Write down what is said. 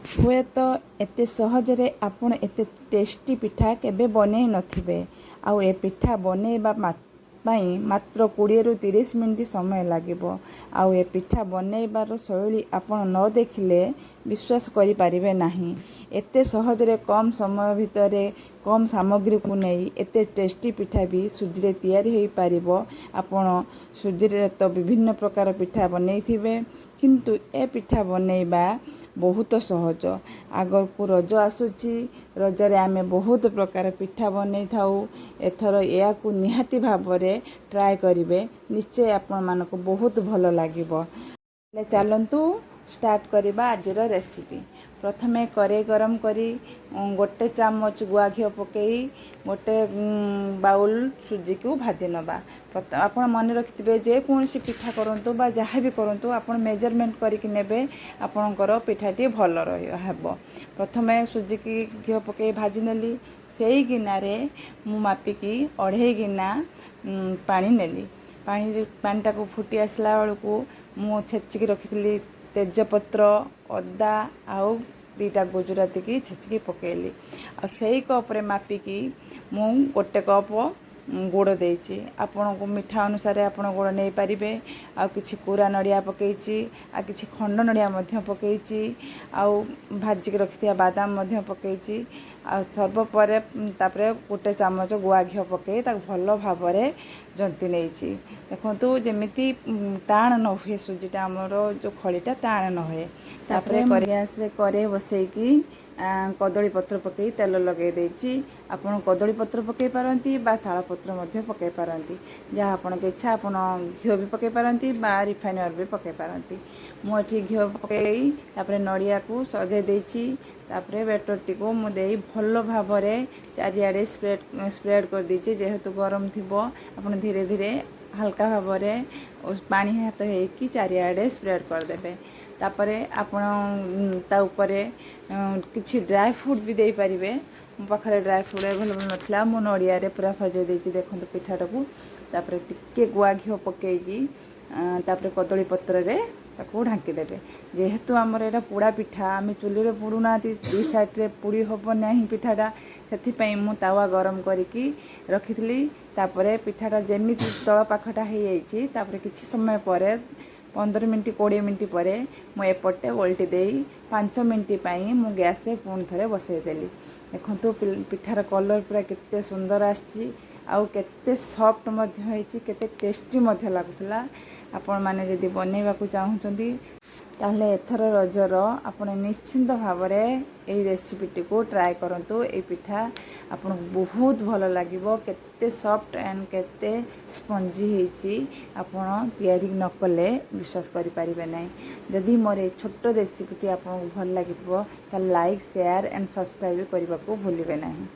हुए तो एते सहजरे आपण एते टेस्टी पिठा केबे बनै नथिबे। आउ ए पिठा बनैबा मात्र 20 ରୁ 30 मिनिट समय लागिबो। आउ ए पिठा बनैबार शैली आपण न देखिले विश्वास करि पारिबे नाही। एते सहजरे कम समय भितरे कम सामग्री को नहीं एते टेस्टी पिठा भी सुजी रे तैयारी होई पारिबो। आपण सुजी रे तो विभिन्न प्रकार पिठा बनैथिबे, किंतु ए पिठा बनैबा बहुत सहज। आगर को रज आसुची, रजरे आमे बहुत प्रकार पिठा बनै थाउ। एथर या को निहाती भाबरे ट्राए करिवे, निश्चय आपण मानको बहुत भलो लागिबो। चलतु स्टार्ट करिबा आजिर रेसिपी। प्रथमे कड़े गरम करी गोटे चामच गुआ घी पकई गोटे बाउल सुजी को भाजी नबा। आपण मन रखिथिबे जे कोनसी पिठा करंतु बा जहाँ भी करंतु आपण मेजरमेंट करके नेबे आपणकर पिठाटी भल रहबो। प्रथमे सुजी की घी पकई भाजी नेली। सेई गिनारे मु मापिकी 2.5 गिना पानी नेली। पानीटा को फुटी आसला बेलू मु छेचिकी रखी तेजपत्र, अदा आउ 2टा गुजराती की छेचिकी पकेली। आ सेई कप रे मापिकी मु गोटे कप गुड़ देइछि। आपण को मिठा अनुसार आपण गुड़ नहीं पारिबे। आ किछि कोरा नड़िया पकेइछि, आ किछि खंड नड़िया मध्य पकेइछि, आउ भाजी के रखिथिया बादाम मध्य पकेइछि। आ सर्वपरे तापरे गोटे चामच गुआ घी पकई ताक भल भाबरे जंती नेइछि। देखंतु जेमिति टाण न हुए सुजीटा हमर जो खळीटा टाण न हुए। तापरे गैस रे करे बसैकी कदली पत्र पकई तेल लगे देइछि। आपण कदली पत्र पकई पारंती बा शाल पत्र मध्य पकई पारंती, जहाँ आपण के इच्छा आपण घी भी पकई पारंती बा रिफाइन ऑयल भी पकई पारंती। मु एठी घी पकई तापरे नड़िया को सजे देइछि। तापरे बैटर टी को मु देई भल भाबरे चारियाडे स्प्रेड कर दीजिए। जेहेतु गरम थिबो आपण धीरे धीरे हल्का भाबरे पानी हाथ होइकी चारियाडे स्प्रेड कर देबे। तापरे आपण ता ऊपरे किछि ड्राई फ्रूट भी देई परिबे। मो पाखरे ड्राई फ्रूट अवेलेबल नथिला, मो नड़िया रे पूरा सजे देइछि। देखंतु पिठाटा को तापरे टिके गुआ घी पकेइकी तापरे कदली पत्र रे ताको ढांकी देबे। जेहेतु हमर एटा पोड़ा पिठा आमे चुली रे पोडू नाती, दी साइड रे पोड़ी होबो नाही पिठाटा, सेथि पई मु तावा गरम करिकी रखिथली। तापरे पिठाटा जेमिति तळ पाखटा हे जाइछि, तापरे किछि समय परे 15 मिनिट 20 मिनिट परे मु एपटे ओल्टी देई 5 मिनिट पई मु गैस रे पुणी थरे बसई देली। देखंतु पिठार कलर पूरा केते सुंदर आछि, आउ केते सॉफ्ट मध्य होइछि, केते टेस्टी मध्य लागुतला। आपण माने जदि बनेबा को चाहुचंती ताहले एथर रजर आपण निश्चिंत भावरे एई रेसिपीटी को ट्राए करंतु। एई पिठा आपण बहुत भलो लागिबो। केते सॉफ्ट एंड केते स्पंजी हेछि, आपण तयारी न कले विश्वास करि पारिबे नै। जदि मोर ए छोटो रेसिपीटी आपण भल लागितबो त लाइक शेयर एंड सब्सक्राइब करबा को भूलिबे नहीं।